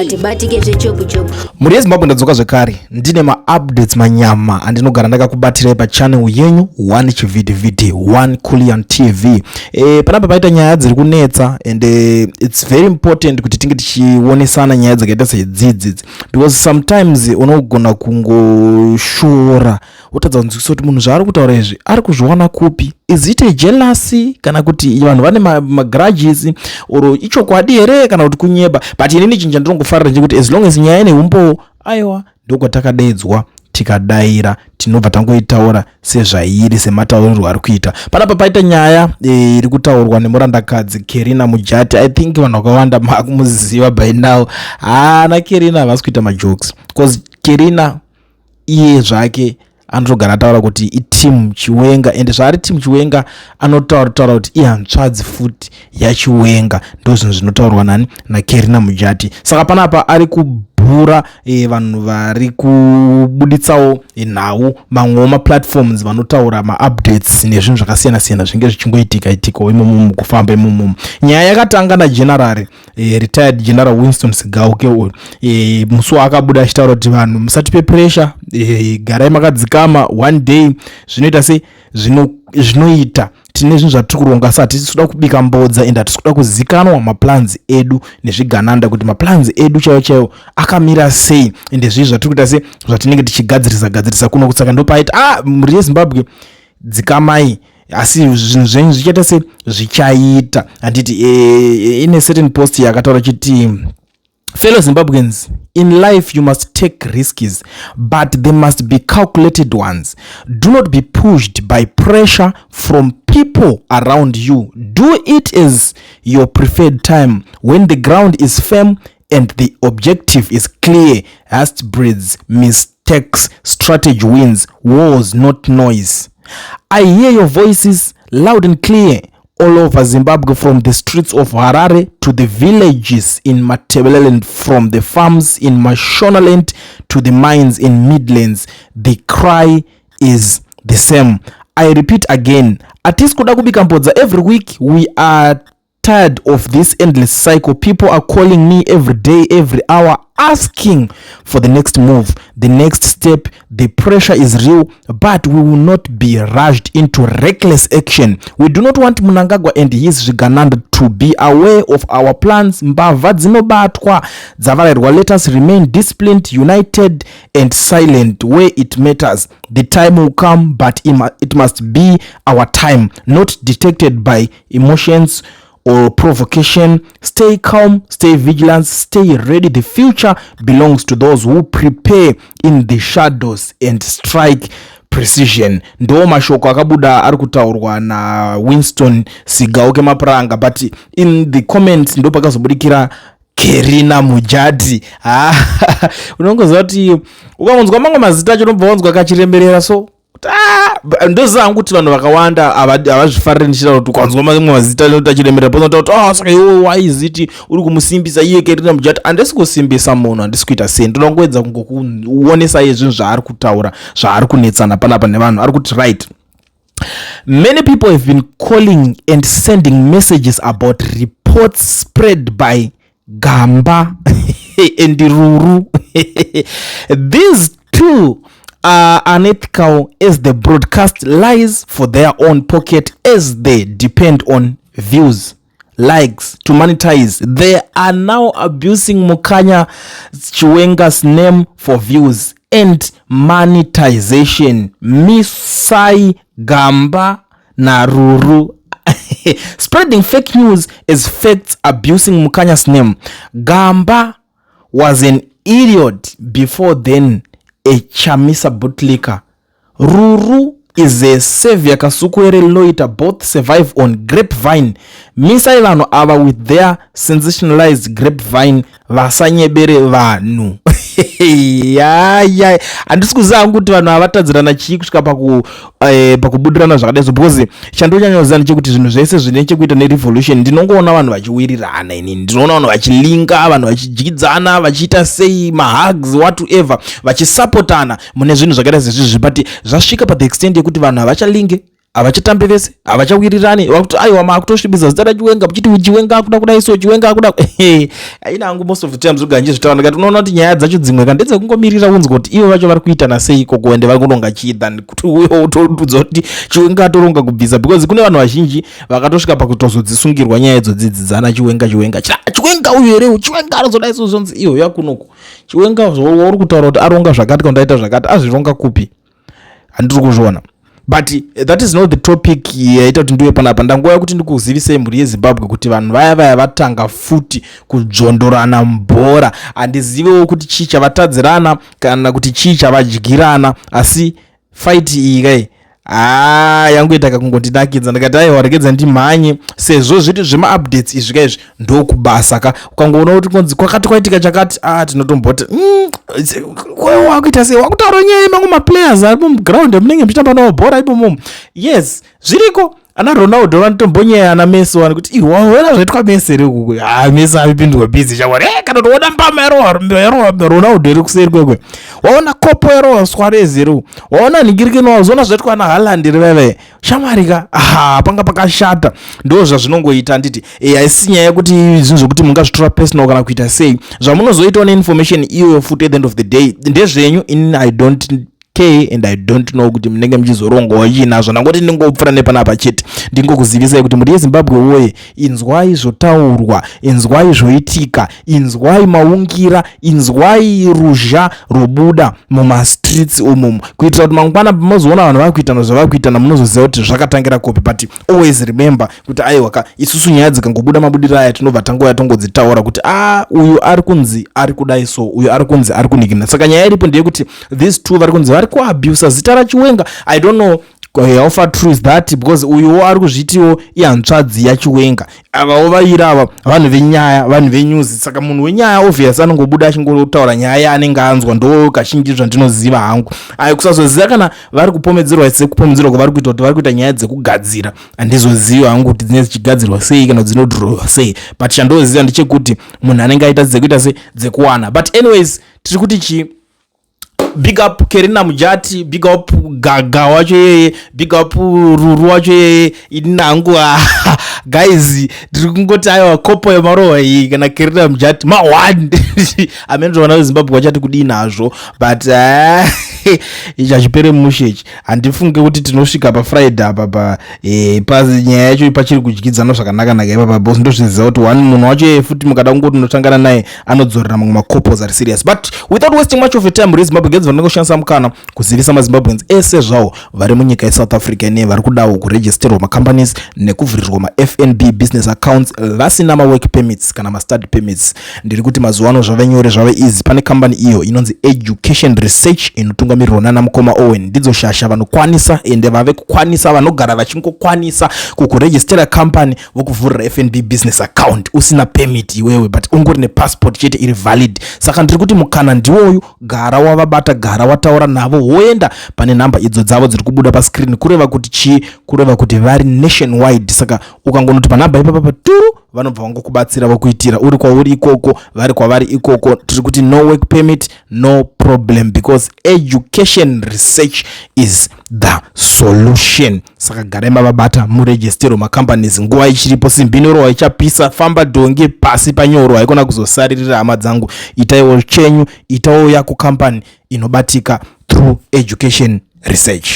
atibatike zvechopu chopu. Muri Zimbabwe ndadzoka zvekare ndine ma-updates manyama andinogara ndakakubatira pachannel yenyu One Chividi 1 Kulian TV. Panapa paita nyaya dziri kunetsa and it's very important kuti tinge tichionesana nyaya dzakaita sedzidzi because sometimes unogona kungoshora utadza kunzwisa kuti munhu zvaari kutaura izvi ari kuzviwana kupi. Is it a jealousy kana kuti vanhu vane ma-grudges or ichokwadi here kana kuti kunyeba. But inini chinhu chandinongofarira ndechekuti as long as nyaya ine umbo aiwa ndokwatakadeedzwa tikadaira tinobva tangoitaura sezvairi sematauriro ari kuita. Panapa paita nyaya iri kutaurwa nemurandakadzi Kerina Mujati. I think vanhu vakawanda makumuziva by now. Na Kerina havasi kuita majokes because Kerina iye zvake anotogara taura kuti iteam Chiwenga and zvaari team Chiwenga anotaura kuti ihanzvadzi futi yaChiwenga. Ndo zvinhu zvinotaurwa nani naKerina Mujati. Saka panapa ari kubhura vanhu vari kubuditsawo nhau mamwe maplatforms vanotaura ma-updates nezvinhu zvakasiyana siyana zvinge zvichingoitika imomo kufamba imomo. Nyaya yakatanga nagenerali retired general Winston Sigauke musi akabuda achitaura kuti vanhu musatipe pressure, garai makadzikama, one day zvinoita se zvinoita tine zvinhu zvatiri kuronga sati tisikuda kubika mbodza and tisikuda kuzikanwa maplans edu nezvigananda kuti maplans edu chaiwo akamira sei and zvinhu zvatiri kuita se zvatinenge tichigadzirisa kuno kutsaka ndopaita muri Zimbabwe dzikamai asi zvinhu zvenyu zvichaita se zvichaita. Handiti in a certain post yakataura chiti fellow Zimbabweans, in life you must take risks, but they must be calculated ones. Do not be pushed by pressure from people around you. Do it as your preferred time when the ground is firm and the objective is clear. Haste breeds mistakes, strategy wins, wars not noise. I hear your voices loud and clear all over Zimbabwe, from the streets of Harare to the villages in Matabeleland, from the farms in Mashonaland to the mines in Midlands. The cry is the same. I repeat again, atisikuda kubika mbodza. Every week we are tired of this endless cycle. People are calling me every day, every hour, asking for the next move, the next step. The pressure is real, but we will not be rushed into reckless action. We do not want Mnangagwa and his Zvigananda to be aware of our plans. Mbava dzinobatwa dzavarirwa. Let us remain disciplined, united and silent where it matters. The time will come, but it must be our time, not dictated by emotions or provocation. Stay calm, stay vigilant, stay ready. The future belongs to those who prepare in the shadows and strike precision. Ndo mashoko akabuda ari kutaurwa na Winston Sigauke mapuranga, but in the comments ndo pakazobudikira Kerina Mujati. Unongoziva kuti ukamunzwa mamwe mazita acho unobva wanzwa kachiremberera. So ndozangu kuti vanhu vakawanda havazvifariri ndichitaura kuti ukanzwa mamwe mazita anotachiremera pozotaura kuti saka iwe waiziti uri kumusimbisa iye Kerina Mujati. Handisi kusimbisa munhu, handisi kuita sei, ndinongoedza kungokuonesa iye zvinhu zvaari kutaura zvaari kunetsana panapa nevanhu. Ari kuti right, many people have been calling and sending messages about reports spread by Gamba and Ruru. These two are unethical as they broadcast lies for their own pocket, as they depend on views, likes to monetize. They are now abusing Mukanya Chiwenga's name for views and monetization. Misai Gamba na Ruru spreading fake news as facts, abusing Mukanya's name. Gamba was an idiot before then, a chamisa bootlicker. Ruru is a savior kasukwere loiter. Both survive on grapevine. Misai vano ava with their sensationalized grapevine vasanyebere vanhu. Handisi kuziva kuti vanhu avatadzirana chii kusvika pakubudirana zvakadai. Because chandonyanyodza ndechekuti zvinhu zvese zvine chekuita nerevolution ndinongoona vanhu vachiwirirana. Inini ndinoona vanhu vachilinga, vanhu vachidyidzana, vachiita sei, mahugs, whatever, vachisupportana mune zvinhu zvakaita sezvizvi. But zvasvika pa the extent yekuti vanhu havachalinge, avachatambe vese avachawirirani vakuti aiwa makutosvibisa zita rachiwenga muchiti chiwenga akuda kudai so chiwenga akuda aina hangu most of the times uga nchizvitaura ndikati unoona kuti nyaya dzacho dzimwe kandedze kungomirira unzwa kuti ivo vacho vari kuitana sei ikoko ende vari kunonga chida kuti uyo utodudza kuti chiwenga atoronga kubvisa because kune vanhu vazhinji vakatosvika pakutozodzisungirwa nyaya idzodzidzidzana chiwenga uyu here chiwenga arozodai so zvonzi iyo yakunoko chiwenga uri kutaura kuti aronga zvakati kandaita zvakati azvironga kupi handiri kuzviona. But that is not the topic yaita kuti ndiwe panapa. Ndangoya kuti ndikuzivisei mhuri yeZimbabwe kuti vanhu vaya vatanga futi kudzvondorana mbora. Handizivewo kuti chii chavatadzirana kana kuti chii chavadyirana, asi fight iyi kai yangu itaka kungondinakidza ndikati aiwa regedza ndimhanye sezvo zviti zvema-updates izvi kaizvi ndokubasa ka ukangoona kuti konzi kwakati kwaitika chakati tinotomboti wakuita sei wakutaura nyaya yemamwe maplayers ari muground munenge muchitamba nawo bhora ipomo. Yes, zviriko ana Ronaldo vanotombonyaya ana Messi wani kuti waona zvaitwa Messi rekuku Messi avipindwa busy chakwari kana toona mbama yaro Ronaldo iri kuseri kwekwe waona kopo yaro Suarez iri waona ningirikino wazona zvaitwa na Haaland riveve shamarika panga pakashata ndo zvazvinongoita nditi haisi nyaya yekuti zvinhu zvokuti mungazvitora personal kana kuita sei zvamunozoitawo neinformation iyo futi at the end of the day ndezvenyu I don't and I don't know kuti munenge muchizorongawo chinazvo nangoti ndingopfura nepanapa chete ndingokuzivisai kuti muri yeZimbabwe woye inzwai zvotaurwa, inzwai zvoitika, inzwai maungira, inzwai ruzha robuda mumastreets umomo kuitira kuti mangwana pamozoona vanhu vakuitana zvavakuitana munozoziva kuti zvakatangira kopi. But always remember kuti aiwaka isusu nyaya dzikangobuda mabudiro aya tinobva tangoya tongodzitaura kuti uyu ari kunzi ari kudai so uyu ari kunzi ari kunikina. Saka nyaya iripo ndeyekuti these two vari kunzi vari kuabuse zita rachiwenga. I don't know how far true is that because uyuwo ari kuzvitiwo ihanzvadzi yachiwenga. Avawo vaira ava vanhu venyaya, vanhu venews. Saka munhu wenyaya obvious anongobuda achingotaura nyaya yaanenge anzwa ndo kazhinji zvandinoziva hangu. Kusazoziva kana vari kupomedzerwa sekupomedzerwa kwavari kuita kuti vari kuita nyaya dzekugadzira handizoziva hangu kuti dzine dzichigadzirwa sei kana dzinodhirowa sei. But chandoziva ndechekuti munhu anenge aita dzekuita se dzekuwana. But anyways tiri kuti chi big up Kerina Mujati, big up Gaga wacho yeye, big up Ruru wacho yeye, inangu guys ndiri kungoti aiwa kopo yemarowa iyi kana Kerina Mujati ma1 amenzo wana weZimbabwe wachati kudii nazvo. But ichachipere mushechi handifunge kuti tinosvika paFriday apa nyaya yacho pachiri kudyidzana zvakanaka ipapa boss ndozviziva kuti one munhu wacho futi mukada kungoti unotangana naye anodzorera mamwe makopos ari serious. But without wasting much of your time reZimbabwe gedzi vanongoshandisa mukana kuzivisa maZimbabweans ese zvavo vari munyika yeSouth Africa vari kudawo kuregisterwa macompanies nekuvhurirwa maFNB business accounts vasina mawork permits kana mastudy permits. Ndiri kuti mazuva ano zvave nyore zvave easy. Pane company iyo inonzi Education Research inotungamirirwa nana Mukoma Owen. Ndidzo shasha vanokwanisa ende vave kukwanisa vanogara vachingokwanisa kukuregistera company vokuvhurira FNB business account usina permit iwewe but ungori nepassport chete iri valid. Saka ndiri kuti mukana ndiwoyu, gara wavabata, gara wataura navo, woenda pane namba idzo dzavo dziri kubuda pascreen kureva kuti chi, kureva kuti vari nationwide. Saka ukangonoti panamba ipapa paturu vanobva vangokubatsira vokuitira uri kwauri ikoko vari kwavari ikoko. Tiri kuti no work permit no problem because education research is the solution. Saka garai mavabata muregistero macompanies nguva ichiripo. Simbinorowa ichapisa, famba donge pasi panyorwa haikona kuzosaririra hama dzangu. Itaiwo chenyu, itawo yako company inobatika through education research.